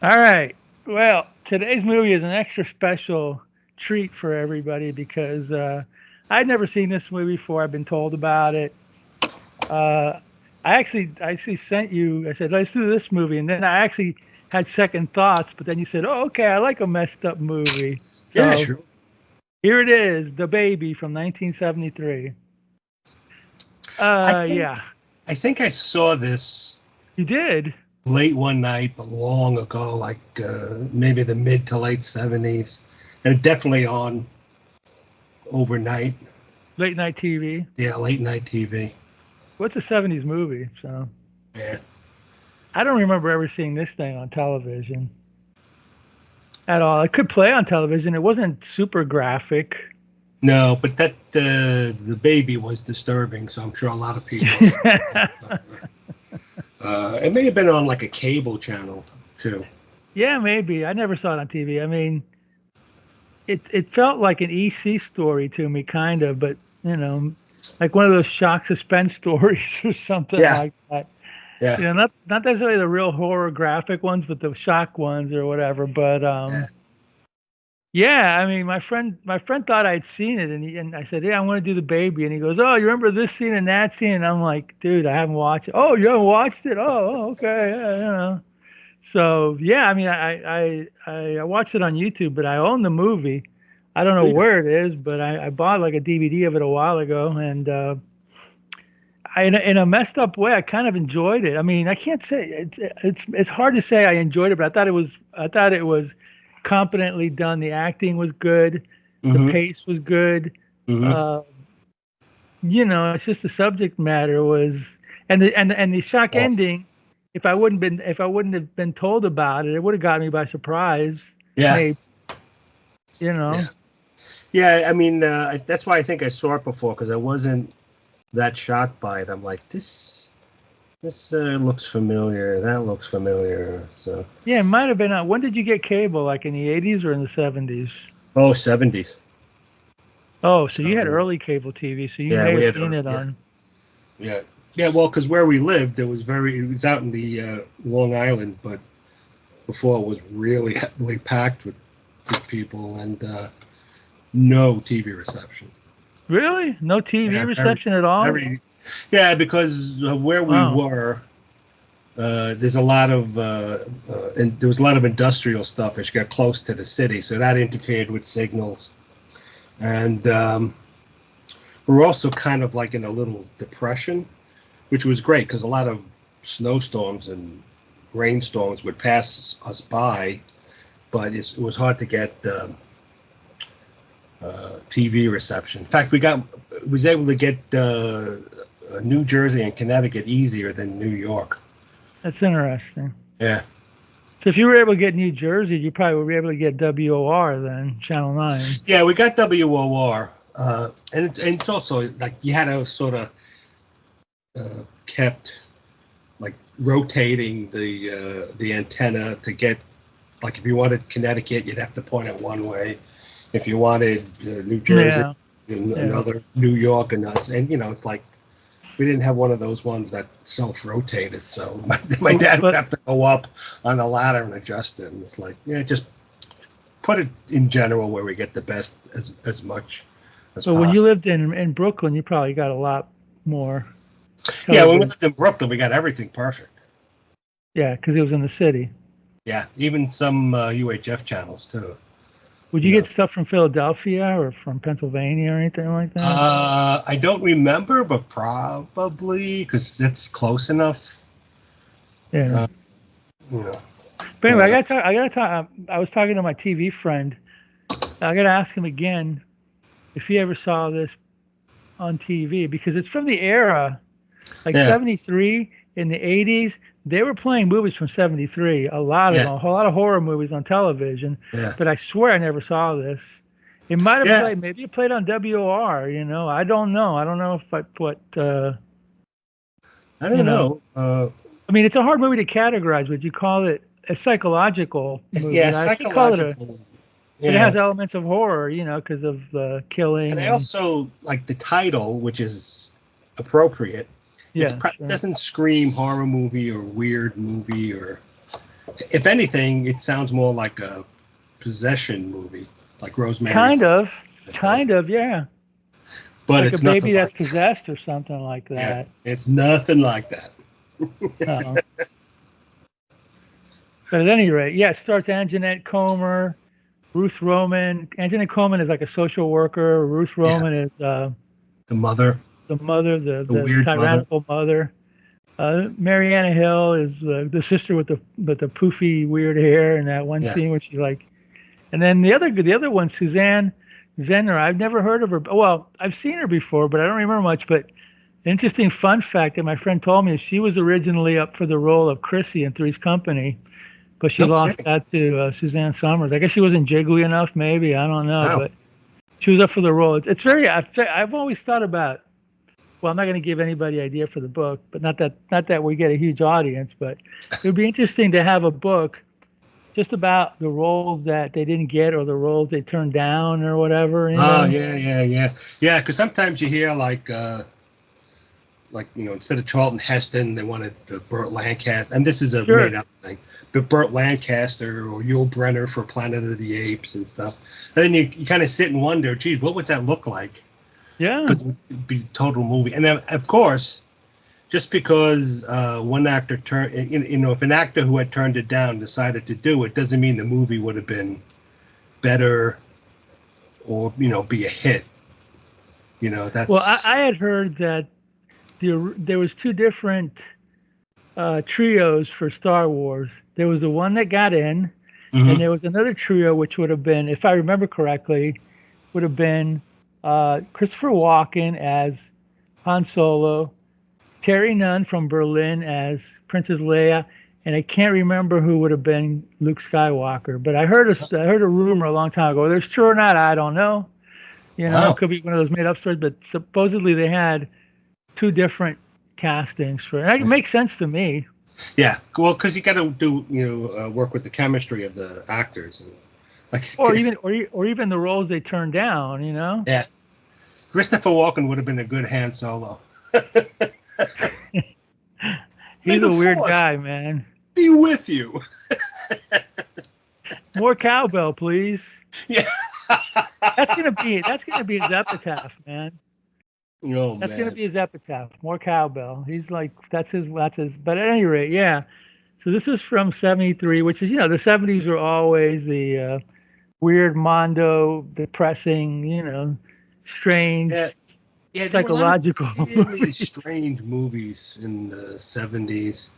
All right. Well, today's movie is an extra special treat for everybody because I'd never seen this movie before. I've been told about it. Uh, I actually sent you. I said let's do this movie, and then I actually had second thoughts. But then you said, "Oh, okay, I like a messed up movie." Yeah, So sure. here it is, The Baby from 1973. I think Yeah, I think I saw this you did. late one night, but long ago, like maybe the mid to late '70s, and definitely on overnight. Late night TV. Yeah, late night TV. What's a 70s movie? So Yeah. I don't remember ever seeing this thing on television at all. It could play on television. It wasn't super graphic. No, but that the baby was disturbing, so I'm sure a lot of people. It may have been on like a cable channel too. Yeah, maybe. I never saw it on TV. I mean, it felt like an EC story to me, kind of, but like one of those shock suspense stories or something Yeah, like that. yeah, Not necessarily the real horror graphic ones, but the shock ones or whatever. But yeah. yeah, I mean, my friend thought I'd seen it, and I said, "Yeah, I want to do the baby," and he goes, "Oh, you remember this scene and that scene?" And I'm like, "Dude, I haven't watched it." "Oh, you haven't watched it? Oh, okay, yeah." So yeah, I mean, I watched it on YouTube, but I own the movie. I don't know Yeah. where it is, but I bought like a DVD of it a while ago, and in a messed up way, I kind of enjoyed it. I mean, I can't say it's hard to say I enjoyed it, but I thought it was competently done. The acting was good, the Mm-hmm. pace was good. Mm-hmm. Uh, it's just the subject matter was, and the shock Awesome. ending. If I wouldn't have been told about it, it would have got me by surprise. Yeah, Maybe you yeah, know. yeah. I mean, that's why I think I saw it before because I wasn't that shocked by it. I'm like, this looks familiar. That looks familiar. So, Yeah, it might have been. When did you get cable? Like in the 80s or in the 70s? oh, '70s. Oh, so you had So, early cable TV, so you yeah, may we have had, seen it yeah, on. yeah, yeah. Well, because where we lived, it was out in the Long Island, but before it was really heavily packed with people and no TV reception. Really? No TV Yeah, very, reception at all? very. Yeah, because where we Wow. were, there's a lot of and there was a lot of industrial stuff as you got close to the city, so that interfered with signals. And we're also kind of like in a little depression, which was great because a lot of snowstorms and rainstorms would pass us by, but it was hard to get TV reception. In fact, we was able to get New Jersey and Connecticut easier than New York. That's interesting. Yeah, So if you were able to get New Jersey, you probably would be able to get WOR then, Channel 9. yeah, we got WOR, and it's also like you had to sort of kept like rotating the antenna to get like if you wanted Connecticut, you'd have to point it one way. If you wanted New Jersey, Yeah, yeah. another New York, and it's like we didn't have one of those ones that self-rotated. So my But dad would but have to go up on the ladder and adjust it. And it's like, yeah, just put it in general where we get the best as much as but when you possible. lived in Brooklyn, you probably got a lot more Yeah, when we television. lived in Brooklyn, we got everything perfect. Yeah, because it was in the city. Yeah, even some UHF channels too. Would You you get know, stuff from Philadelphia or from Pennsylvania or anything like that? I don't remember, but probably because it's close enough. Yeah. Uh, you know, But anyway, but I gotta talk. I was talking to my TV friend. I gotta ask him again if he ever saw this on TV because it's from the era like yeah, 73 in the 80s. They were playing movies from 73, a lot of yeah, them, a whole lot of horror movies on television. yeah, But I swear I never saw this. It might have yeah. played, maybe it played on WOR. I don't know. I don't know if I put, I you don't know, know. I mean, it's a hard movie to categorize. Would you call it a psychological Yeah, movie? I should call it a, psychological. but it Yeah, has elements of horror, because of the and killing I and also like the title, which is appropriate. yes, It doesn't scream horror movie or weird movie or If anything, it sounds more like a possession movie, like Rosemary. Kind of, It does, kind of, yeah. but Like a it's nothing baby that's like. possessed or something like Yeah, that. it's nothing like that. No. But at any rate, yeah, it stars Anjanette Comer, Ruth Roman. Anjanette Comer is like a social worker. Ruth Yeah, Roman is the mother, the mother, the the weird mother. tyrannical mother. Marianna Hill is the sister with the poofy weird hair in that one Yeah. scene where she's like, and then the other one, Suzanne Zenor. I've never heard of her. Well, I've seen her before, but I don't remember much. But interesting fun fact that my friend told me is she was originally up for the role of Chrissy in Three's Company, but she No lost kidding. that to Suzanne Summers. I guess she wasn't jiggly enough, maybe. I don't know, Wow. but she was up for the role. It's very. I've always thought about. Well, I'm not going to give anybody idea for the book, but not that we get a huge audience, but it would be interesting to have a book just about the roles that they didn't get or the roles they turned down or whatever. You Oh know? yeah, yeah, yeah, yeah. Because sometimes you hear like instead of Charlton Heston, they wanted Burt Lancaster, and this is a Sure. made up thing, but Burt Lancaster or Yul Brynner for Planet of the Apes and stuff. And then you kind of sit and wonder, geez, what would that look like? Yeah. Because it would be a total movie. And then, of course, just because one actor turned, if an actor who had turned it down decided to do it, doesn't mean the movie would have been better or be a hit. Well, I That's had heard that there was two different trios for Star Wars. There was the one that got in, and hmm there was another trio which would have been, if I remember correctly, would have been Christopher Walken as Han Solo, Terry Nunn from Berlin as Princess Leia, and I can't remember who would have been Luke Skywalker. But I heard a rumor a long time ago. Whether it's true or not, I don't know. You know, it wow. could be one of those made up stories. But supposedly they had two different castings for it. It makes sense to me. Yeah, well, because you got to do work with the chemistry of the actors, and like Or even the roles they turned down. You know, yeah, Christopher Walken would have been a good Han Solo. May he's the a weird Force guy, man. be with you. More cowbell, please. Yeah. That's gonna be his epitaph, man. Oh That's gonna man. be his epitaph. More cowbell. He's like that's his. But at any rate, yeah. So this is from '73, which is the '70s are always the weird, mondo, depressing, strange, Yeah, yeah. There were a lot of psychological really movies. strange movies in the '70s.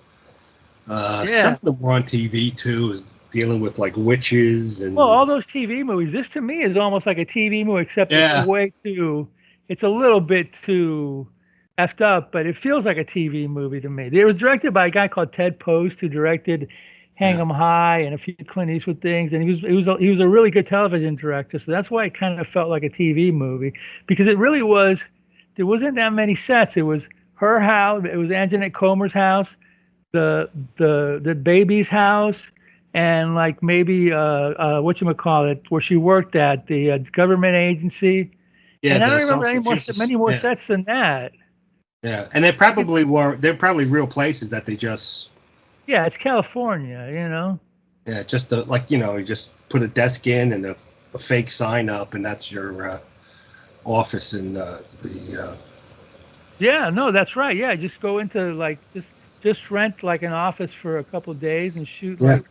Some Yeah. of them were on TV too, dealing with like witches Well, and all those TV movies. This to me is almost like a TV movie, except it's yeah, way too. It's a little bit too effed up, but it feels like a TV movie to me. It was directed by a guy called Ted Post, who directed Hang yeah, 'Em High and a few Clint Eastwood things, and he was a really good television director. So that's why it kind of felt like a TV movie because it really was. There wasn't that many sets. It was her house. It was Anjanette Comer's house, the the baby's house, and like maybe what you call it, where she worked at the government agency. yeah. And I don't The remember social. She was many just more yeah, sets than that. yeah. And they I could, probably were. They're probably real places that they just yeah, it's California, you know. yeah, just like you just put a desk in and a fake sign up, and that's your office in the Yeah, no, that's right. Yeah, just go into like just rent like an office for a couple of days and shoot yeah. like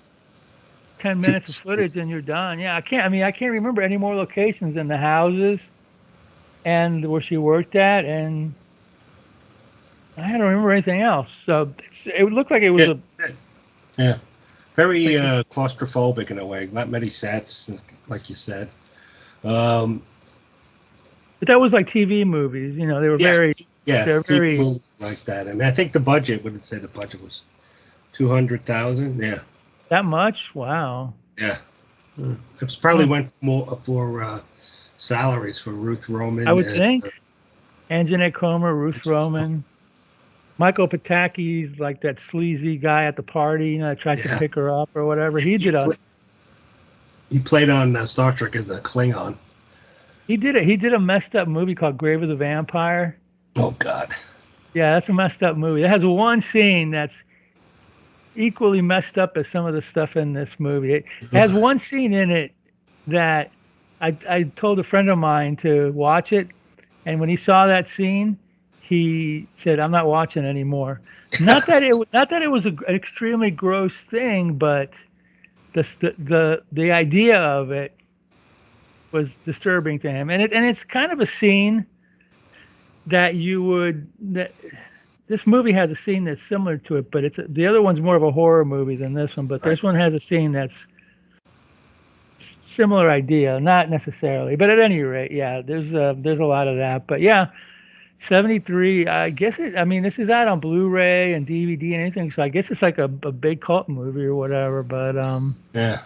10 Shoot minutes the of footage scenes. and you're done. Yeah, I can't remember any more locations than the houses and where she worked at, and I don't remember anything else. So it looked like it was Yeah, a that's it. Yeah, very like a, claustrophobic in a way. Not many sets, like you said. Um, but that was like TV movies, they were yeah, very yeah, they're TV very movies like that. I mean, I think the budget. Would it say the budget was 200,000? Yeah, that much. Wow. yeah. It probably Huh. went more for salaries for Ruth I Roman would and think Anjanette Comer, Ruth Roman, Michael Pataki's like that sleazy guy at the party, that tried to yeah. pick her up or whatever. He, pl- he played on Star Trek as a Klingon. He did a messed up movie called Grave of the Vampire. Oh God. Yeah, that's a messed up movie. It has one scene that's equally messed up as some of the stuff in this movie. It has one scene in it that I told a friend of mine to watch it, and when he saw that scene, he said, "I'm not watching anymore." Not that it was an extremely gross thing, but the idea of it was disturbing to him, and it's kind of a scene that you would that this movie has a scene that's similar to it, but the other one's more of a horror movie than this one. But Right. this one has a scene that's similar idea, not necessarily, but at any rate, yeah, there's a lot of that. But yeah, 73. I guess it. I mean, this is out on Blu-ray and DVD and anything, so I guess it's like a big cult movie or whatever. But Yeah.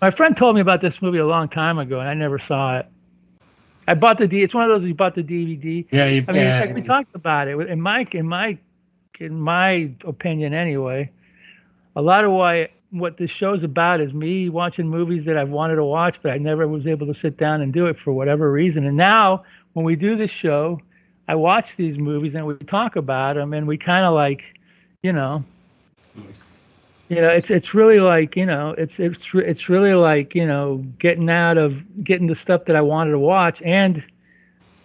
my friend told me about this movie a long time ago, and I never saw it. I bought the D. It's one of those you bought the DVD. Yeah. I mean, it's like we talked about it in my opinion anyway. A lot of what this show's about is me watching movies that I've wanted to watch, but I never was able to sit down and do it for whatever reason. And now, when we do this show, I watch these movies and we talk about them, and we kind of like, you know, it's really like, it's really like, getting the stuff that I wanted to watch and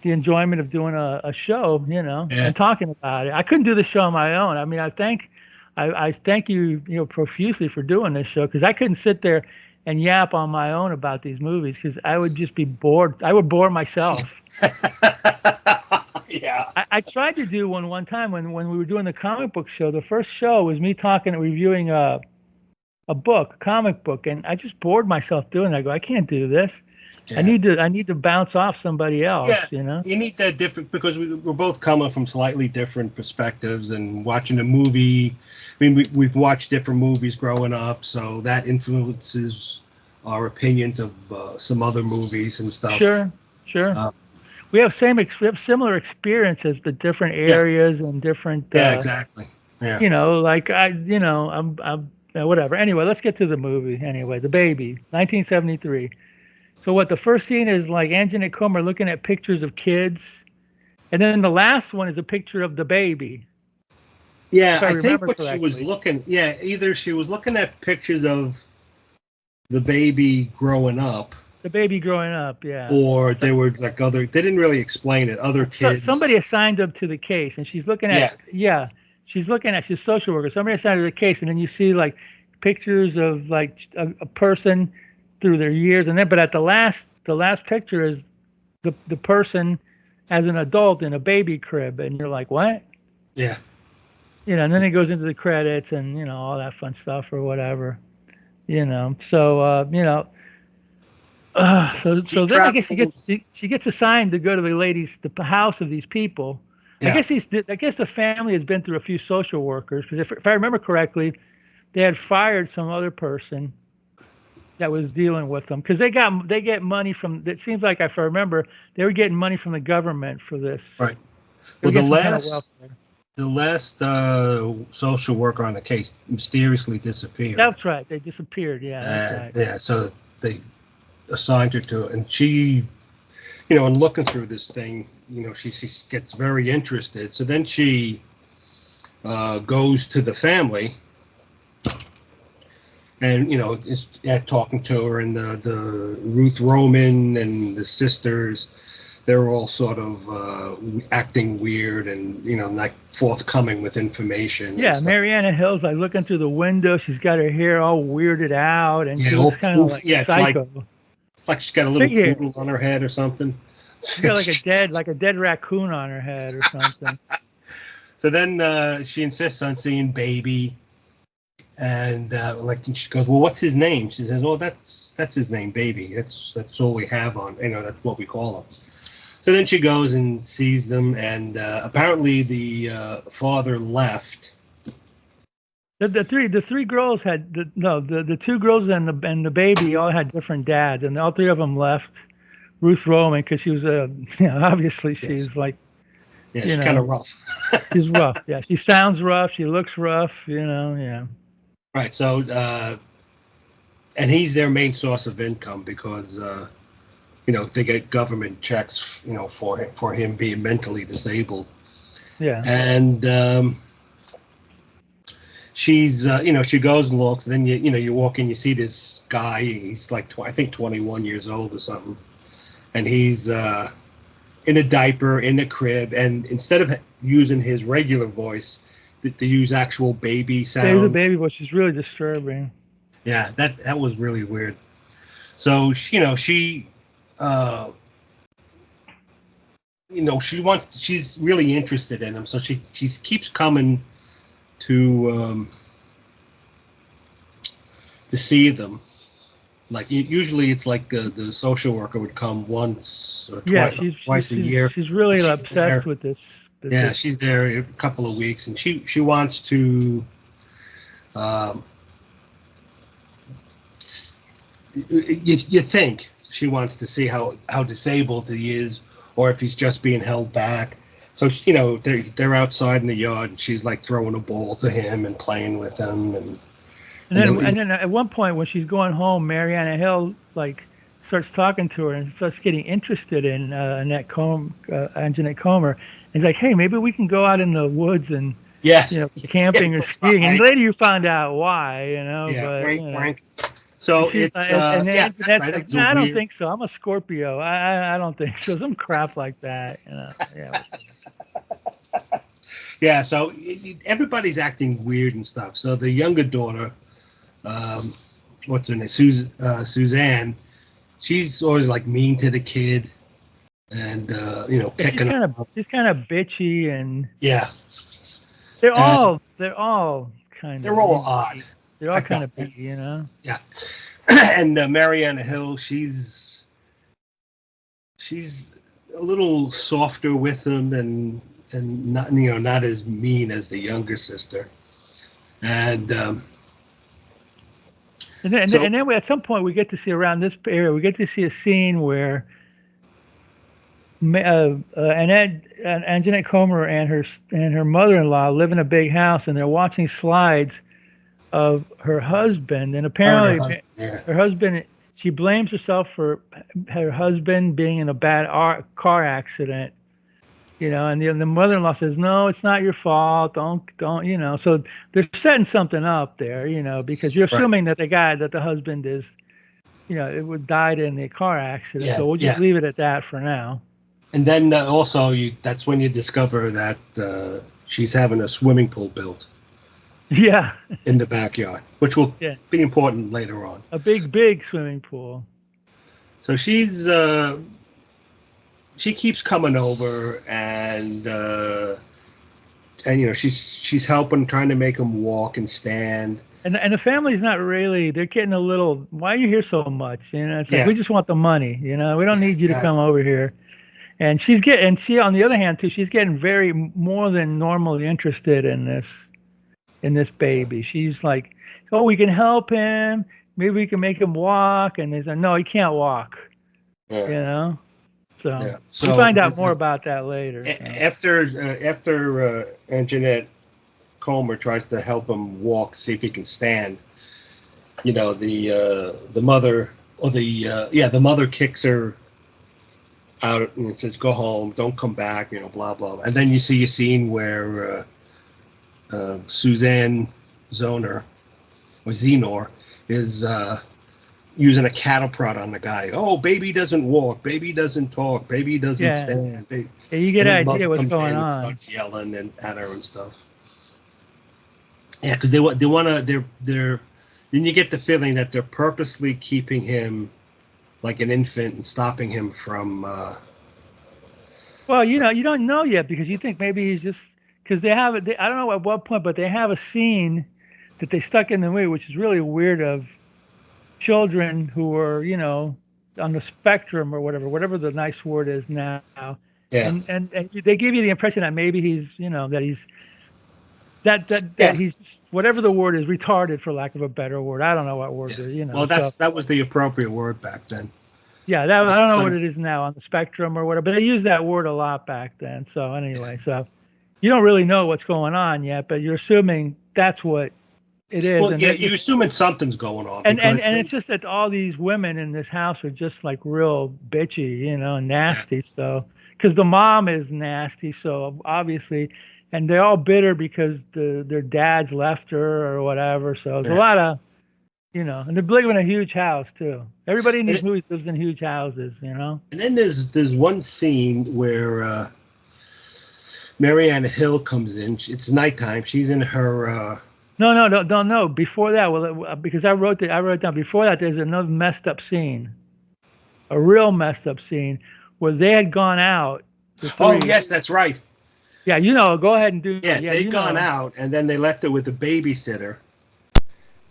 the enjoyment of doing a show, Yeah. and talking about it. I couldn't do the show on my own. I mean, I thank you, profusely for doing this show because I couldn't sit there and yap on my own about these movies because I would just be bored. I would bore myself. Yeah. I tried to do one time when we were doing the comic book show. The first show was me talking and reviewing a comic book, and I just bored myself doing it. I go, I can't do this. Yeah. I need to bounce off somebody else, Yeah. you know? You need that different because we're both coming from slightly different perspectives and watching a movie. I mean, we've watched different movies growing up, so that influences our opinions of some other movies and stuff. Sure, sure. Uh, We have similar experiences, but different yeah. areas and different, Yeah. Exactly. Yeah. like I'm whatever. Anyway, let's get to the movie. Anyway, The Baby, 1973. So what? The first scene is like Anjanette Comer looking at pictures of kids, and then the last one is a picture of the baby, Yeah. if I I think remember what she was correctly. looking. Yeah. Either she was looking at pictures of the baby growing up, The baby growing up, yeah. or So, they were like other. They didn't really explain it. Other somebody kids. assigned them to the case, and she's looking Yeah. at, yeah, she's a social worker. Somebody assigned her to the case, and then you see like pictures of like a person through their years, and then but at the last picture is the person as an adult in a baby crib, and you're like, what? Yeah. And then it goes into the credits and all that fun stuff or whatever. So She so then I guess traveled. she gets assigned to go to the house of these people. Yeah. I guess the family has been through a few social workers because if I remember correctly, they had fired some other person that was dealing with them because they get money from. It seems like if I remember, they were getting money from the government for this. Right. They were Well, getting some kind of welfare. the last social worker on the case mysteriously disappeared. That's right. They disappeared. Yeah, that's right. Yeah, so they assigned her to, and she, in looking through this thing, she gets very interested. So then she goes to the family, and is talking to her, and the Ruth Roman and the sisters. They're all sort of acting weird and not forthcoming with information and Yeah, stuff. Marianna Hill's like looking through the window. She's got her hair all weirded out, and Yeah, she all looks kind of poof. like Yeah, psycho. it's like she's got a little Big hair. poodle on her head or something. She's got like a dead raccoon on her head or something. So then she insists on seeing baby, and she goes, "Well, what's his name?" She says, "Oh, that's his name, baby. That's all we have on. That's what we call him." So then she goes and sees them, and apparently the father left. The three girls had the two girls and the baby all had different dads, and all three of them left Ruth Roman because she was obviously Yes. she's like Yeah, you she's kind know of rough. she's rough. Yeah, she sounds rough. She looks rough. Yeah. Right. So, and he's their main source of income because they get government checks, for him being mentally disabled. Yeah. And she's she goes and looks. And then you walk in, you see this guy. He's like I think 21 years old or something, and he's in a diaper in a crib. And instead of using his regular voice, they use actual baby Yeah, he's a sounds. baby, which is really disturbing. Yeah, that was really weird. So uh, she's really interested in him. So she keeps coming to to see them. Like usually, it's like the social worker would come once or Yeah, twice a year, she's really and she's obsessed there. with this with Yeah, this. she's there a couple of weeks, and she wants to. Um, you think she wants to see how disabled he is, or if he's just being held back. So they're outside in the yard, and she's like throwing a ball to him and playing with him, and then And then at one point when she's going home, Marianna Hill like starts talking to her and starts getting interested in Anjanette Comer. And he's like, "Hey, maybe we can go out in the woods and yeah, yeah, camping or go skiing." And fly. later you find out why, Yeah, but wink, wink. and So she's it's and yeah, then that's Anjanette's right. like, That's a "No, I don't weird. think so. I'm a Scorpio. I don't think so. Some crap like that. Yeah, whatever." Yeah, so everybody's acting weird and stuff. So the younger daughter, um, what's her name, Suzanne, she's always like mean to the kid and Yeah, picking her up. she's kind of bitchy, and Yeah, and they're all kind they're of all odd. they're all I got kind of that. B. Yeah, and Marianna Hill, she's a little softer with him and not not as mean as the younger sister. And so And then at some point we get to see around this area, we get to see a scene where Anjanette Comer and her mother-in-law live in a big house, and they're watching slides of her husband, and her and her apparently husband, yeah, her husband she blames herself for her husband being in a bad car accident. And the mother-in-law says, "No, it's not your fault. Don't." So they're setting something up there, because you're right, assuming that the husband it would died in the car accident. yeah, So we'll just yeah. leave it at that for now. And then also, that's when you discover that she's having a swimming pool built Yeah, in the backyard, which will yeah, be important later on. a big swimming pool. So she keeps coming over, and she's helping, trying to make him walk and stand. And the family's not really. They're getting a little. Why are you here so much? It's like we Yeah, just want the money. We don't yeah, need you to come exactly. over here. And she on the other hand too, she's getting very more than normally interested in this Yeah, baby. She's like, "Oh, we can help him. Maybe we can make him walk." And they say, "No, he can't walk." yeah, You know. So yeah. we So find out more about that later. So after Anjanette Comer tries to help him walk, see if he can stand. The mother or the mother kicks her out and says, "Go home, don't come back," blah blah. And then you see a scene where Suzanne Zoner or Zenor is using a cattle prod on the guy. Oh, baby doesn't walk, baby doesn't talk, baby doesn't yeah, stand. yeah, you get And an then the mother idea what's comes going in and on. starts yelling at her and stuff. Yeah, because they want to they're then you get the feeling that they're purposely keeping him like an infant and stopping him from Well, you don't know yet because you think maybe he's just because they have it. I don't know at what point, but they have a scene that they stuck in the movie, which is really weird of children who are on the spectrum or whatever the nice word is now, yeah and they give you the impression that maybe he's that yeah he's whatever the word is, retarded for lack of a better word. I don't know what word yeah. to Well, so that was the appropriate word back then. yeah, that I don't know what So it is now on the spectrum or whatever, but they used that word a lot back then. So yeah. anyway, so you don't really know what's going on yet, but you're assuming that's what it is, Well, and yeah, they're you're just assuming something's going on and because and it's just that all these women in this house are just like real bitchy, yeah nasty. So because the mom is nasty, so obviously, and they're all bitter because their dads left her or whatever. So there's a Yeah. lot of, and they're living in a huge house too. Everybody in And, these movies lives in huge houses. and then there's one scene where Marianna Hill comes in. It's nighttime. She's in her. No, no, no, no, no. Before that, well, because I wrote it down. Before that, there's another messed up scene, a real messed up scene, where they had gone out, the Oh three. yes, that's right. Yeah, go ahead and do it. Yeah, Yeah, they'd gone out, and then they left her with a babysitter,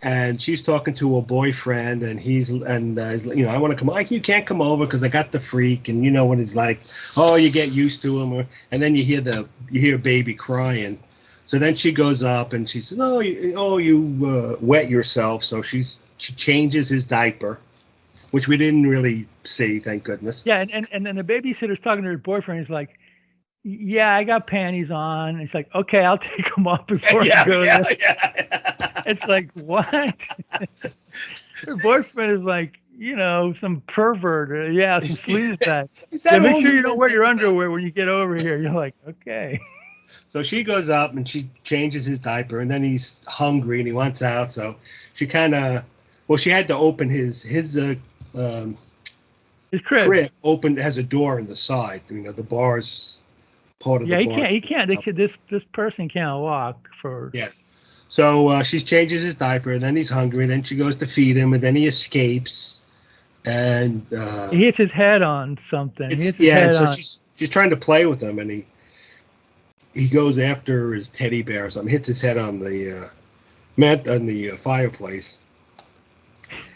and she's talking to her boyfriend, and I want to come. Like, you can't come over because I got the freak, and you know what it's like. Oh, you get used to him, and then you hear baby crying. So then she goes up and she says, "Oh, you wet yourself." So she changes his diaper, which we didn't really see, thank goodness. Yeah, and then the babysitter's talking to her boyfriend. He's like, "Yeah, I got panties on." And he's like, "Okay, I'll take them off before I Yeah, go yeah, there." yeah. It's like, what? Her boyfriend is like, some pervert or yeah, some sleazebag. Is Yeah, that make all sure you you don't can wear think your about? underwear when you get over here. You're like, okay. So she goes up and she changes his diaper, and then he's hungry and he wants out. So she kind of, well, she had to open his um, His crib. crib. Open has a door in the side. The bars, part of the Yeah, he bar. can't. He can't. This person can't walk for. Yeah. So she changes his diaper, and then he's hungry. Then she goes to feed him, and then he escapes. And He hits his head on something. He it's hits his yeah, and head so on. she's trying to play with him, and he goes after his teddy bear or something, hits his head on the mat on the fireplace,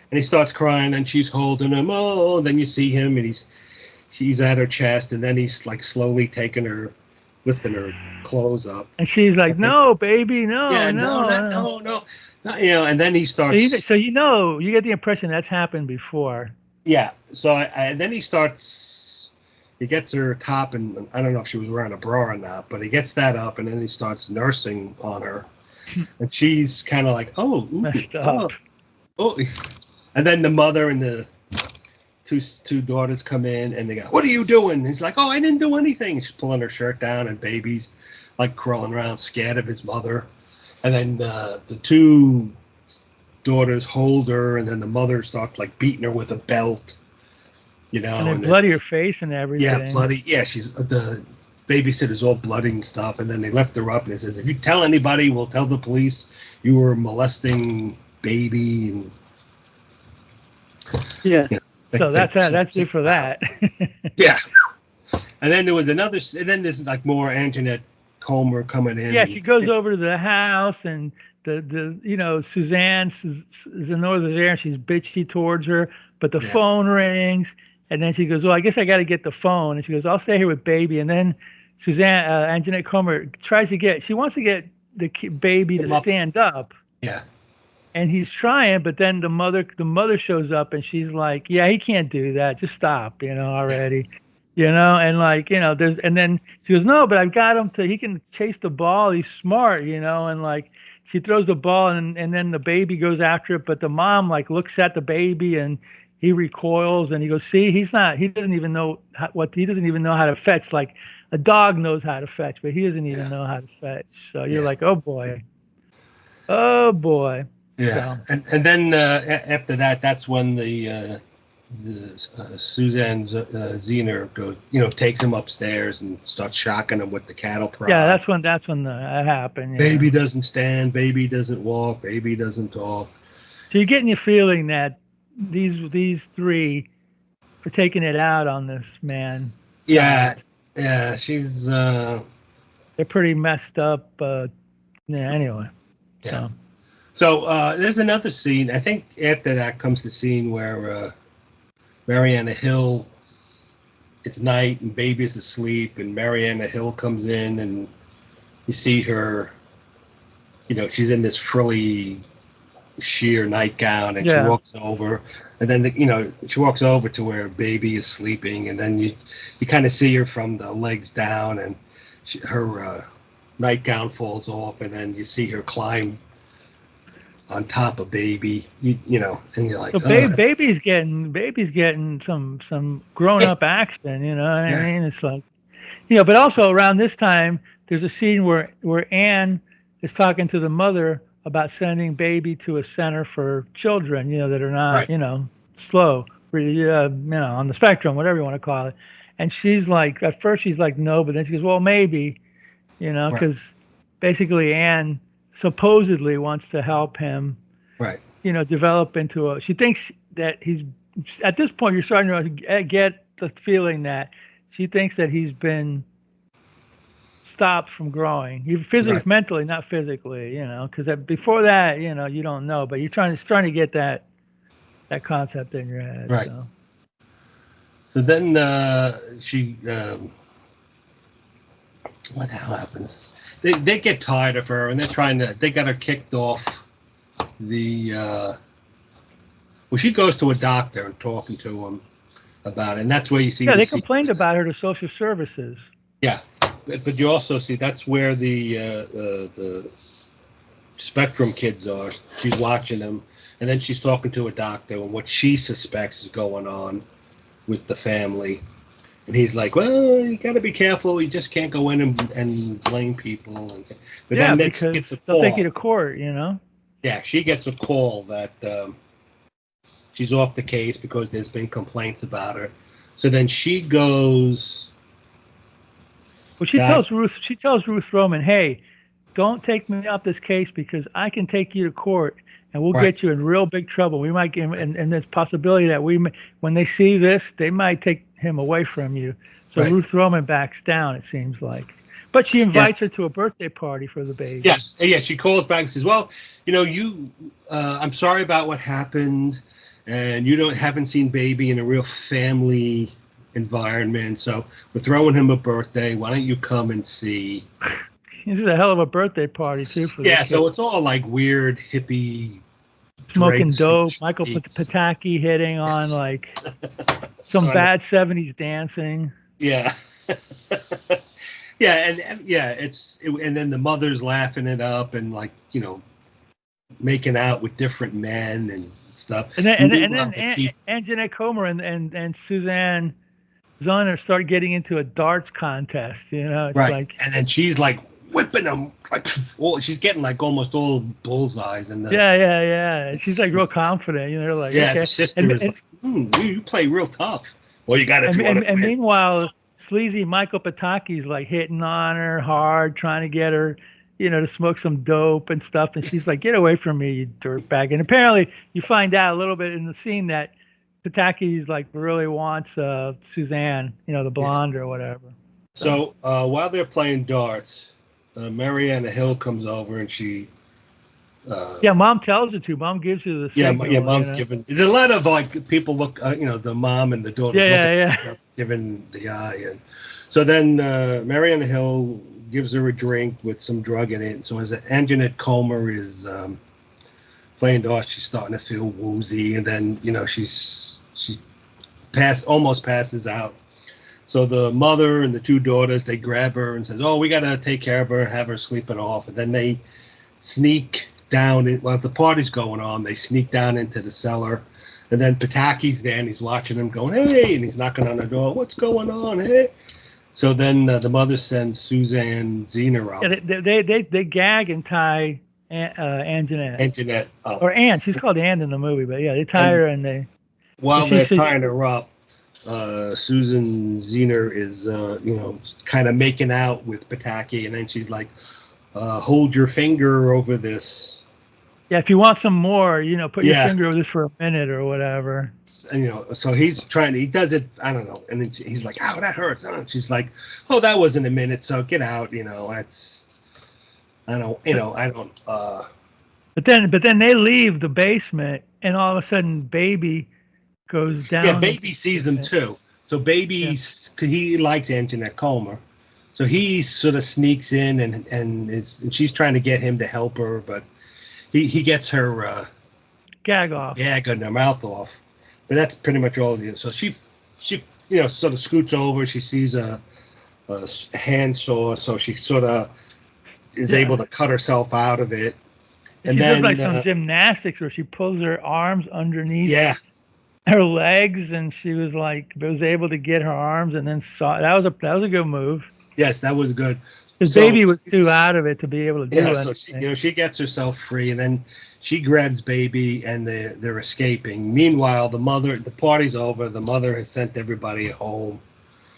and he starts crying. Then she's holding him. Oh, then you see him, and she's at her chest, and then he's like slowly lifting her clothes up, And she's like, and then "No, baby, no, yeah, no, no, not no." no, no, not, and then he So starts. you get the impression that's happened before. Yeah, so and then he starts. He gets her top, and I don't know if she was wearing a bra or not, but he gets that up, and then he starts nursing on her, and she's kind of like, oh, ooh, Messed up. oh, and then the mother and the two daughters come in, and they go, "What are you doing?" And he's like, "Oh, I didn't do anything." She's pulling her shirt down, and baby's like crawling around, scared of his mother. And then the two daughters hold her, and then the mother starts like beating her with a belt, And they and then bloody her face and yeah, everything. bloody. Yeah, she's the babysitter's all bloody and stuff. And then they left her up, and it says, "If you tell anybody, we'll tell the police you were molesting baby." And Yeah. So they that's it kicked for her out. that. Yeah, and then there was another. And then there's like more Anjanette Comer coming in, Yeah, she and goes over to the house and Suzanne Zenor is there and she's bitchy towards her, but the yeah, phone rings and then she goes, "Well, I guess I got to get the phone." And she goes, "I'll stay here with baby." And then Anjanette Comer she wants to get baby to him up. stand up, Yeah, and he's trying, but then the mother shows up and she's like, "Yeah, he can't do that. Just stop, yeah, already." And like, there's and then she goes, "No, but I've got him to he can chase the ball. He's smart, and like she throws the ball and then the baby goes after it, but the mom like looks at the baby and he recoils and he goes, "See, he doesn't even know he doesn't even know how to fetch. Like a dog knows how to fetch, but he doesn't even yeah, know how to fetch." So you're yeah, like, "Oh boy. Oh boy." yeah. So And then after that, that's when Suzanne Zenor goes, takes him upstairs and starts shocking him with the cattle yeah, prod. that's when that happened. Yeah. Baby doesn't stand, baby doesn't walk, baby doesn't talk. So you're getting the feeling that these three are taking it out on this man Yeah, child. yeah, she's They're pretty messed up. Yeah. Anyway, yeah. so So there's another scene. I think after that comes the scene where Marianna Hill. It's night and baby's asleep, and Marianna Hill comes in, and you see her. She's in this frilly sheer nightgown, and she yeah. walks over, and then she walks over to where baby is sleeping, and then you kind of see her from the legs down, and her nightgown falls off, and then you see her climb on top of baby. And you're like, So oh, that's baby's getting some grown yeah, up action. You know what I yeah, mean? It's like but also around this time there's a scene where Anne is talking to the mother about sending baby to a center for children, that are not, Right. slow, on the spectrum, whatever you want to call it. And she's like, at first she's like, no, but then she goes, well, maybe, Right. because basically Anne supposedly wants to help him, Right. develop into a. She thinks that he's at this point. You're starting to get the feeling that she thinks that he's been stopped from growing. You physically, Right. mentally, not physically, because before that, you don't know, but you're trying to get that concept in your head. Right. So So then she, what the hell happens? They get tired of her and they're trying to. They got her kicked off the. Well, she goes to a doctor and talking to him about it, and that's where you see yeah, the they scene. complained about her to social services. Yeah, but you also see that's where the Spectrum kids are. She's watching them, and then she's talking to a doctor and what she suspects is going on with the family. And he's like, "Well, you got to be careful. You just can't go in and blame people." But Yeah, then she because gets a they'll take you call. to court. Yeah, she gets a call that she's off the case because there's been complaints about her. So then she goes Well, back. She tells Ruth Roman, "Hey, don't take me off this case because I can take you to court and we'll Right, get you in real big trouble. We might get, and there's possibility that when they see this, they might take him away from you." So right. Ruth Roman backs down. It seems like, but she Yeah, invites her to a birthday party for the baby. yes, yeah. She calls back and says, "Well, I'm sorry about what happened, and you don't haven't seen baby in a real family environment, so we're throwing him a birthday. Why don't you come and see?" This is a hell of a birthday party too for the Yeah, kid. so it's all like weird hippie Smoking dregs in the dope, Michael streets. Pataki hitting on Yes, like some on bad '70s dancing. yeah. Yeah, and yeah, and then the mother's laughing it up and like making out with different men and stuff. And then Meanwhile, they keep Anjanette Comer and Suzanne Zenor start getting into a darts contest. It's right, like, and then she's like whipping them like she's getting like almost all bullseyes and the yeah, yeah, yeah. She's it's like real confident. They're like, yeah, the okay, and sister is and like, you play real tough. Well, you got it if and you want and, to and win. meanwhile, sleazy Michael Pataki's like hitting on her hard, trying to get her, to smoke some dope and stuff. And she's like, "Get away from me, you dirtbag!" And apparently, you find out a little bit in the scene that Pataki's like really wants Suzanne, the Yeah. blonde or whatever. So. So while they're playing darts, Marianna Hill comes over and she uh, Yeah, mom tells her to. Mom gives you the yeah, yeah, signal. mom's giving. There's a lot of like people look, the mom and the Yeah, daughters look at yeah, yeah. each other, giving the eye, and so then Marianne Hill gives her a drink with some drug in it. So as Anjanette Comer is playing darts, she's starting to feel woozy, and then she almost passes out. So the mother and the two daughters they grab her and says, "Oh, we got to take care of her, have her sleeping off," and then they sneak down while the party's going on. They sneak down into the cellar, and then Pataki's there and he's watching them going, "Hey!" and he's knocking on the door. "What's going on? Hey!" So then the mother sends Suzanne Zenor Yeah, up they gag and tie Anjanette and Jeanette up, or Ann. She's called Ann in the movie, but yeah, they tie and her and they. while She they're says, tying her up, Susan Zenor is kind of making out with Pataki, and then she's like, "Hold your finger over this." "Yeah, if you want some more, put your Yeah, finger over this for a minute or whatever." and so he's trying to, he does it, I don't know, and then he's like, "Oh, that hurts." She's like, "Oh, that wasn't a minute, so get out." That's, I don't, But I don't, but then they leave the basement, and all of a sudden, baby goes yeah, down into baby the sees them basement. too. So Yeah, baby's, he likes Anjanette Comer, so he sort of sneaks in and she's trying to get him to help her, but he gets her gag off. gag in her mouth off. But that's pretty much all it is. So she sort of scoots over. She sees a handsaw, so she sort of is Yeah, able to cut herself out of it. and And she does like then, some gymnastics where she pulls her arms underneath yeah, her legs, and she was able to get her arms, and then saw that was a good move. yes, that was good. His So baby was too out of it to be able to yeah, do so she, anything. she gets herself free, and then she grabs baby, and they're escaping. Meanwhile, the party's over. The mother has sent everybody home,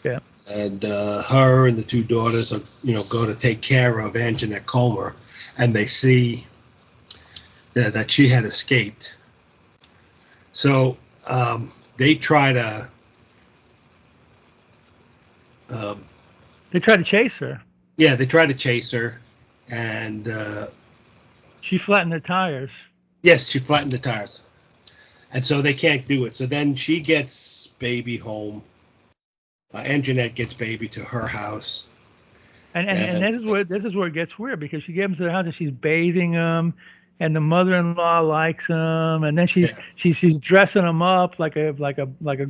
Yeah. and her and the two daughters are, go to take care of Anjanette Comer, and they see that she had escaped. So they try to, um, They tried to chase her. yeah, they try to chase her, and She flattened the tires. yes, she flattened the tires, and so they can't do it. So then she gets baby home. Anjanette gets baby to her house, And and this is where it gets weird because she gets him to the house and she's bathing him, and the mother-in-law likes him, and then she's yeah, she's she's dressing him up like a like,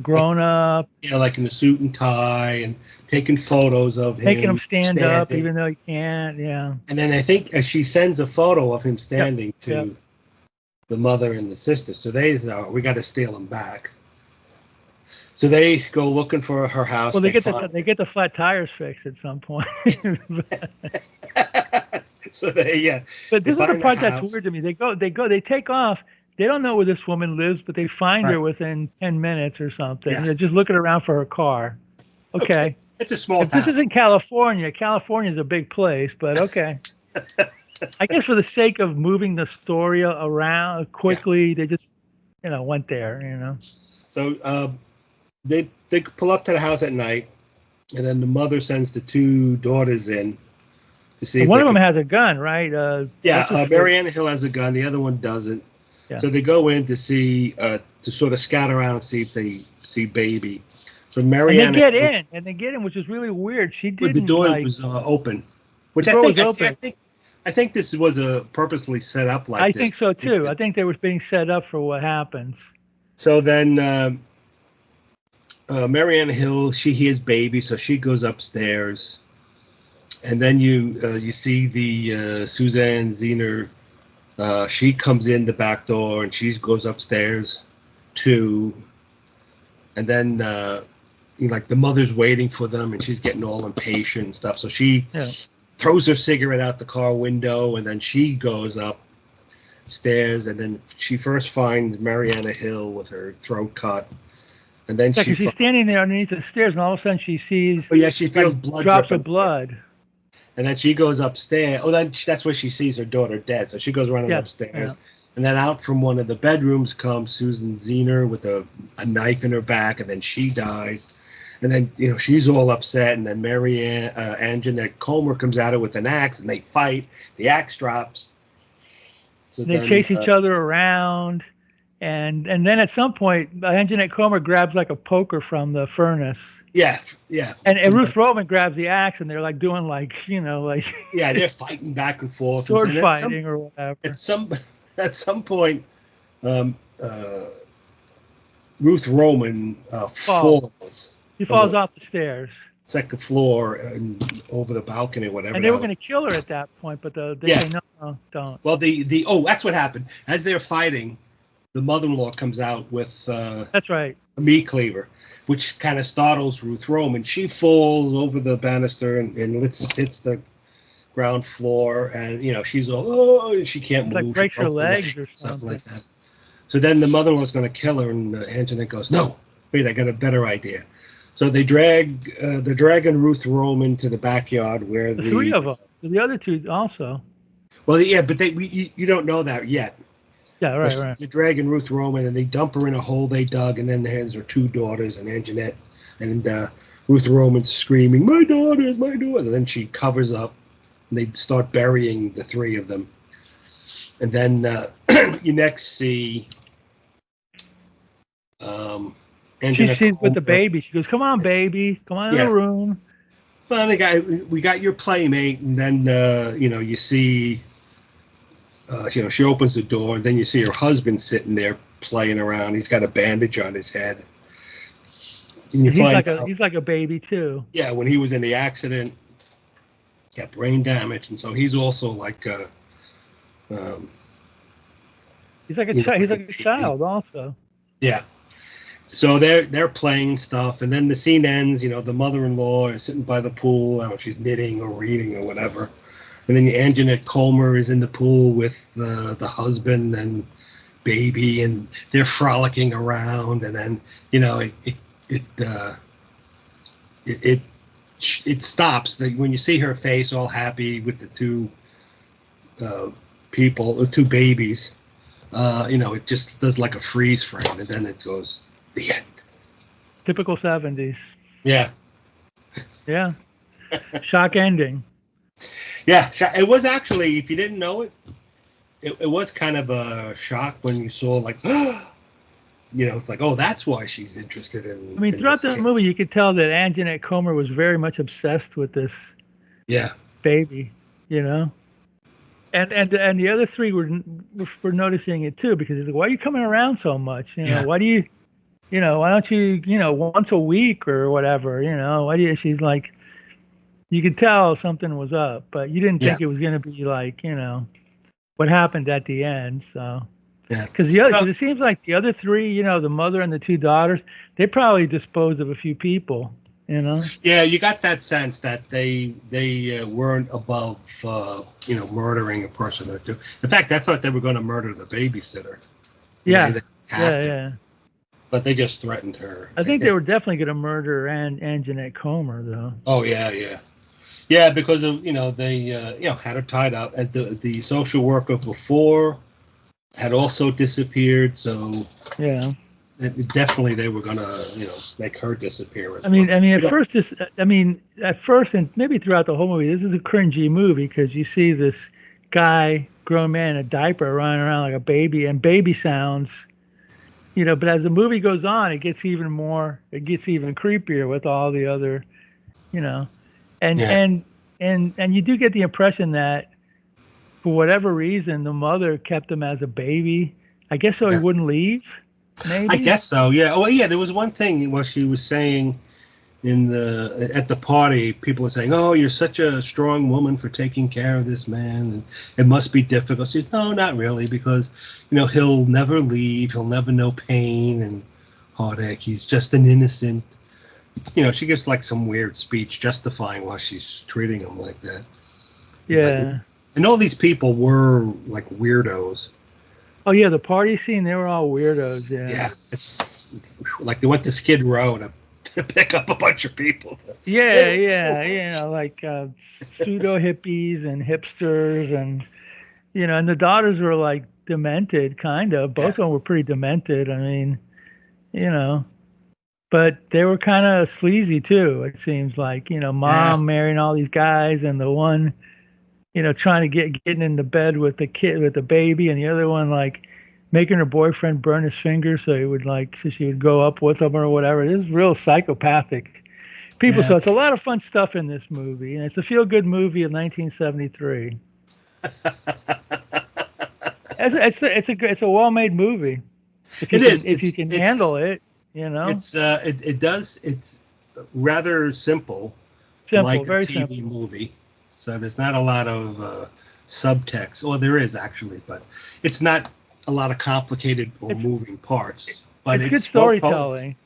grown up, like in a suit and tie, and taking photos of making him him stand up standing. even though he can't. Yeah. And then I think she sends a photo of him Yep. standing Yep. to the mother and the sister. So they say, "Oh, we got to steal him back." So they go looking for her house. Well, they They get find they get the flat tires fixed at some point. it. So But they this is the find the part that's house. weird to me. They take off. They don't know where this woman lives, but they find Right. her within 10 minutes or something. Yeah. They're just looking around for her car. Okay. Okay. It's a small If this town. isn't California, California is a big place, but okay. I guess for the sake of moving the story around Yeah. quickly, they just, went there. So they pull up to the house at night, and then the mother sends the two daughters in to see And if one they of them could. has a gun, right? Yeah, What's her face? Marianna Hill has a gun. The other one doesn't. Yeah. So they go in to see, to sort of scout around and see if they see baby. So And they Marianna get Hill, in, which is really weird. She with the didn't door like was open, the which I door think was I see. open. I think this was a purposely set up like I think this. so too. I think they were being set up for what happens. So then Marianne Hill, she hears baby, so she goes upstairs, and then you see the Suzanne Zenor. She comes in the back door and she goes upstairs too, and then like the mother's waiting for them, and she's getting all impatient and stuff. So she Yeah. throws her cigarette out the car window, and then she goes upstairs, and then she first finds Marianna Hill with her throat cut, and then Yeah, she because she's finds. standing there underneath the stairs, and all of a sudden she sees Oh yeah, she like feels blood drops of dripping. blood. And then she goes upstairs. Oh, that's where she sees her daughter dead. So she goes running Yeah, upstairs. yeah. And then out from one of the bedrooms comes Susan Zenor with a knife in her back, and then she dies. And then, she's all upset. And then Anjanette Comer comes at her with an axe, and they fight. The axe drops. So And they then, chase each other around, and then at some point, Anjanette Comer grabs like a poker from the furnace, yeah, yeah. and Ruth Roman grabs the axe, and they're like doing like Yeah, they're fighting back and forth. And sword then fighting or at whatever. some, at some point, um, uh, Ruth Roman Falls. falls She from falls the off the stairs, second floor and over the balcony, whatever and the they were hell. going to kill her at that point, but they Yeah. say no, no, don't. Well, that's what happened. As they're fighting, the mother-in-law comes out with That's right. a meat cleaver, which kind of startles Ruth Roman. She falls over the banister and hits the ground floor, and she's all, oh, and she can't It's like move. She breaks her broke the legs leg, or something something. like that. So then the mother-in-law's going to kill her, and Antoinette goes, "No, wait, I got a better idea." So they're dragging Ruth Roman to the backyard where The three the of them. The other two also. well, yeah, but you don't know that yet. Yeah, But right, right. they're dragging Ruth Roman, and they dump her in a hole they dug, and then there's her two daughters and Anjanette, and Ruth Roman's screaming, "My daughters, my daughters!" And then she covers up, and they start burying the three of them, and then you next see um, Anjanette She's with the Comer. baby. She goes, "Come on, baby, come on in the Yeah, room." well, we got your playmate, and then you see, she opens the door, and then you see her husband sitting there playing around. He's got a bandage on his head, and you And he's find like a out, he's like a baby too. yeah, when he was in the accident, got brain damage, and so he's also like, um, He's like like he's a like a baby. child also. Yeah, So they're playing stuff, and then the scene ends. The mother-in-law is sitting by the pool. I don't know, she's knitting or reading or whatever. And then Anjanette Comer is in the pool with the husband and baby, and they're frolicking around. And then it uh, it, it it stops. Like, when you see her face all happy with the two uh, people, the two babies. It just does like a freeze frame, and then it goes the end. Typical 70s. Yeah, Yeah. Shock ending. yeah. It was actually, if you didn't know it, it was kind of a shock when you saw like, it's like, oh, that's why she's interested I in mean, throughout this the kid. movie, you could tell that Anjanette Comer was very much obsessed with this Yeah, baby, you know? And the other three were noticing it too because he's like, why are you coming around so much? yeah, Why do you, why don't you, once a week or whatever, why do you, she's like, you could tell something was up, but you didn't yeah, think it was going to be like, what happened at the end. So, yeah. because it seems like the other three, the mother and the two daughters, they probably disposed of a few people, you know? Yeah, you got that sense that they weren't above murdering a person or two. In fact, I thought they were going to murder the babysitter, the way Yeah. they Yeah. attacked her, Yeah. but they just threatened her. I think they were definitely going to murder and Jeanette Comer, though. Oh yeah, yeah, yeah. Because of they had her tied up, and the social worker before had also disappeared. So Yeah. definitely they were gonna make her disappear I as well. mean, I mean, at You know, first, this, I mean, at first, and maybe throughout the whole movie, this is a cringy movie because you see this guy, grown man in a diaper, running around like a baby, and baby sounds, But as the movie goes on, it gets even creepier with all the other, you know, and yeah, and and you do get the impression that for whatever reason, the mother kept him as a baby. I guess so he yeah. wouldn't leave, I maybe. guess so. Yeah. Well, yeah. There was one thing what she was saying in the at the party. People were saying, "Oh, you're such a strong woman for taking care of this man, and it must be difficult." She says, "No, not really, because he'll never leave. He'll never know pain and heartache. He's just an innocent." She gives like some weird speech justifying why she's treating him like that. It's like, Yeah. and all these people were like weirdos. Oh yeah, the party scene, they were all weirdos. Yeah. Yeah, it's like they went to Skid Row to pick up a bunch of people. Yeah, yeah, like pseudo hippies and hipsters, and the daughters were like demented, kind of. Yeah, Both of them were pretty demented. I mean, you know, but they were kind of sleazy too. It seems like, yeah, mom marrying all these guys, and the one, trying to getting into bed with the kid with the baby, and the other one like making her boyfriend burn his fingers so she would go up with him or whatever. It is real psychopathic people. yeah. So it's a lot of fun stuff in this movie, and it's a feel good movie of 1973. It's a well made movie if you It can is. if you can handle it. You know, It does. It's rather simple, simple, like a very TV simple. movie. So there's not a lot of subtext. Well, there is actually, but it's not a lot of complicated or It's moving parts. But it's good it's well told. storytelling.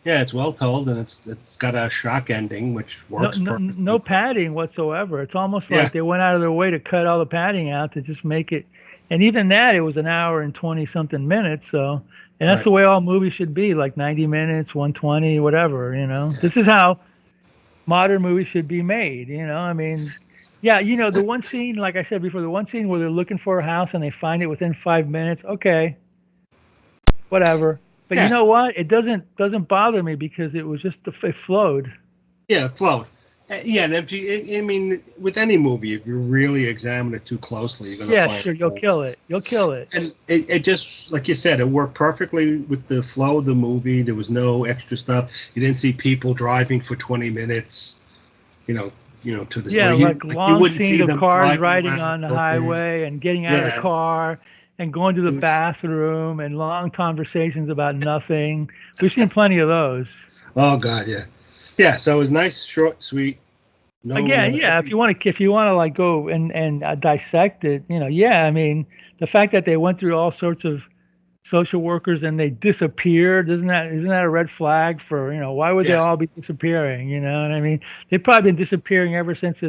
Yeah, it's well told, and it's got a shock ending, which No, works no perfectly no well. padding whatsoever. It's almost Yeah, like they went out of their way to cut all the padding out to just make it. And even that, it was an hour and 20 something minutes. So, and that's right. the way all movies should be, like 90 minutes, 120, whatever. Yeah, This is how modern movies should be made. I mean, yeah, the one scene, like I said before, the one scene where they're looking for a house and they find it within 5 minutes. Okay, whatever. But you yeah, know what? It doesn't bother me because it was just it flowed. yeah. Float. Yeah, and if you, I mean, with any movie, if you really examine it too closely, you're gonna Yeah, find sure, you'll holes. kill it. You'll kill it. And it just, like you said, it worked perfectly with the flow of the movie. There was no extra stuff. You didn't see people driving for 20 minutes, you know, to the, or Yeah, you like like you long wouldn't scenes see of them cars driving riding around on the all day. highway and getting out of the Yeah, car and going to the it was. bathroom and long conversations about nothing. We've seen plenty of those. Oh God, yeah, yeah. So it was nice, short, sweet. No, Again, yeah, every if you want to like go and dissect it, yeah, I mean, the fact that they went through all sorts of social workers and they disappeared. Isn't that a red flag for, why would they Yeah, all be disappearing? You know what I mean? They've probably been disappearing ever since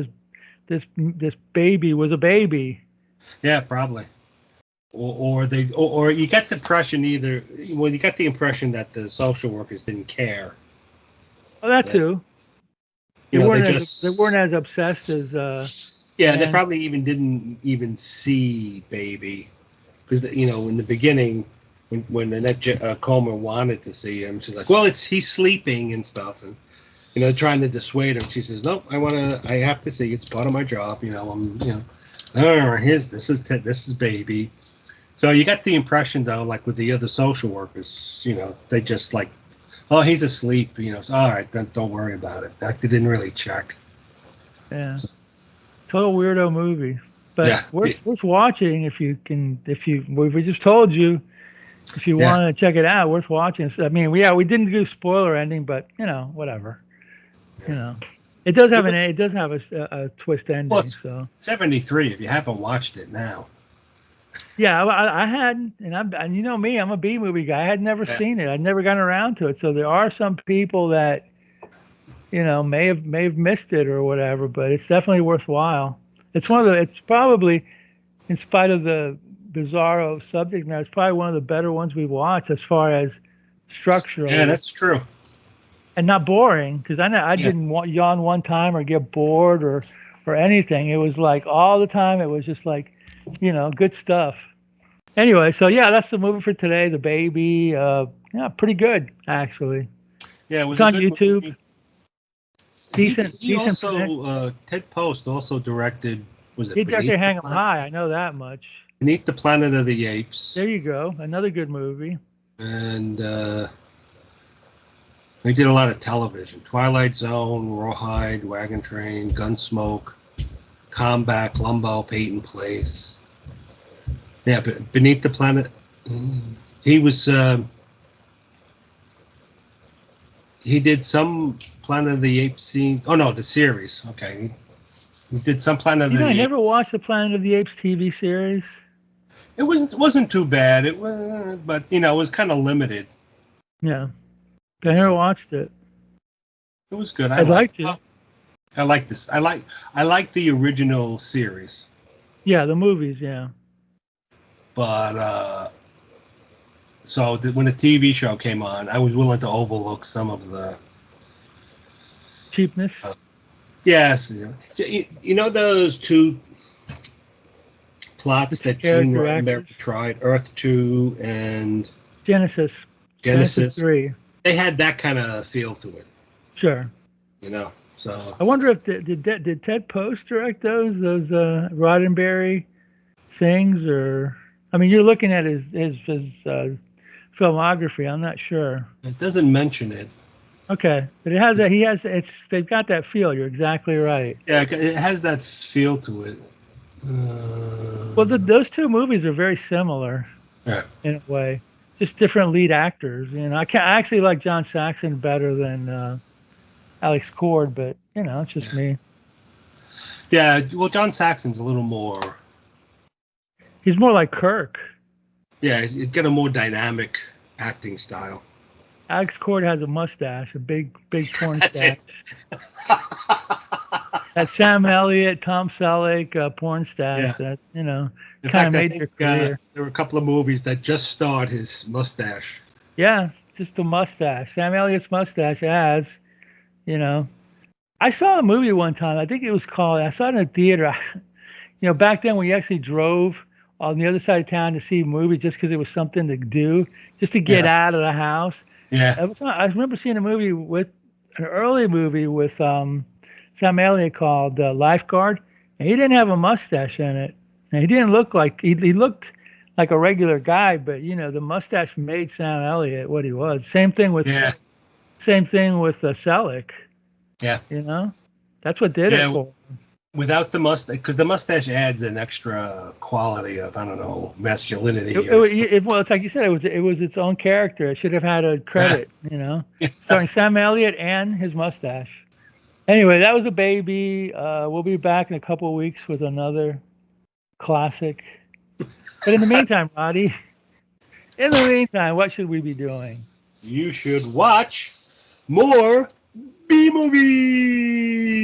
this baby was a baby. yeah, probably. Or you get the impression either. Well, you got the impression that the social workers didn't care. Oh, that That, too. you They know, weren't as they weren't as obsessed as yeah, they Anne. probably even didn't even see baby because in the beginning when Annette Comer wanted to see him, she's like, well, it's he's sleeping and stuff, and trying to dissuade him. She says, nope, I have to see. It's part of my job. Oh, here's this is baby. So you got the impression though, like with the other social workers, they just like, oh, he's asleep. So, all right, then don't worry about it. That they didn't really check. Yeah, So, total weirdo movie, but yeah, worth watching if you can. If you we just told you if you yeah. want to check it out, worth watching. So, I mean, yeah, we didn't do spoiler ending, but whatever. You know, It was, it does have a twist well, ending. it's So 73. If you haven't watched it now, yeah, I hadn't, and you know me, I'm a B movie guy. I had never yeah, seen it. I'd never gotten around to it. So there are some people that may have missed it or whatever, but it's definitely worthwhile. It's probably, in spite of the bizarro subject matter, it's probably one of the better ones we've watched as far as yeah, structurally, that's true. and not boring. Because I know I Yeah, didn't yawn one time or get bored or anything. It was like all the time. It was just like, good stuff. Anyway, so yeah, that's the movie for today. The baby. Yeah, pretty good actually. yeah, it It's was a on good YouTube. movie. He Decent production. also Ted Post also directed, was it He directed Beneath the Hang 'em Planet High. I know that much. Beneath the Planet of the Apes, There you go. Another good movie. and he did a lot of television: Twilight Zone, Rawhide, Wagon Train, Gunsmoke, Comeback, Lumbo, Peyton Place. Yeah, but Beneath the Planet. He was he did some Planet of the Apes scene. Oh no, the series. Okay, he did some Planet of I the never Apes. watched the Planet of the Apes TV series. It wasn't too bad. It was, but it was kind of limited. Yeah, I You never know, watched it. it was good. I I'd like liked. to. I like this. I like the original series, Yeah, the movies. Yeah, but when the TV show came on, I was willing to overlook some of the. cheapness. Uh, yes, those two The plots two that Gene character Roddenberry actors. tried, Earth 2 and Genesis. Genesis Genesis. 3. They had that kind of feel to it, Sure. So I wonder if did Ted Post direct those Roddenberry things, or I mean, you're looking at his filmography. I'm not sure. it doesn't mention it. Okay, but it has that. He has. They've got that feel. You're exactly right. Yeah, it has that feel to it. Well, Uh, those two movies are very similar yeah, in a way. Just different lead actors. I actually like John Saxon better than Alex Cord, but it's just yeah, me. yeah. Well, John Saxon's a little more. He's more like Kirk. Yeah, he's got a more dynamic acting style. Alex Cord has a mustache, a big porn That's it. stache. That Sam Elliott, Tom Selleck porn stash. Yeah. That In kind of fact, I made think their career. there were a couple of movies that just starred his mustache. Yeah, just the mustache. Sam Elliott's mustache has. You know, I saw a movie one time. I think it was called. I saw it in a theater. Back then we actually drove on the other side of town to see movies just because it was something to do, just to get Yeah, out of the house. yeah, I remember seeing a movie with an early movie with Sam Elliott called Lifeguard, and he didn't have a mustache in it, and he didn't look like he looked like a regular guy, but the mustache made Sam Elliott what he was. yeah, Same thing with Selleck. yeah, You know, that's what did it yeah. for. Without the mustache, because the mustache adds an extra quality of, I don't know, It, masculinity it, or well, it's like you said, it was its own character. It should have had a yeah, credit, starring Sam Elliott and his mustache. Anyway, that was a baby. We'll be back in a couple of weeks with another classic. But in the meantime, Roddy, In the meantime, what should we be doing? You should watch more B movies.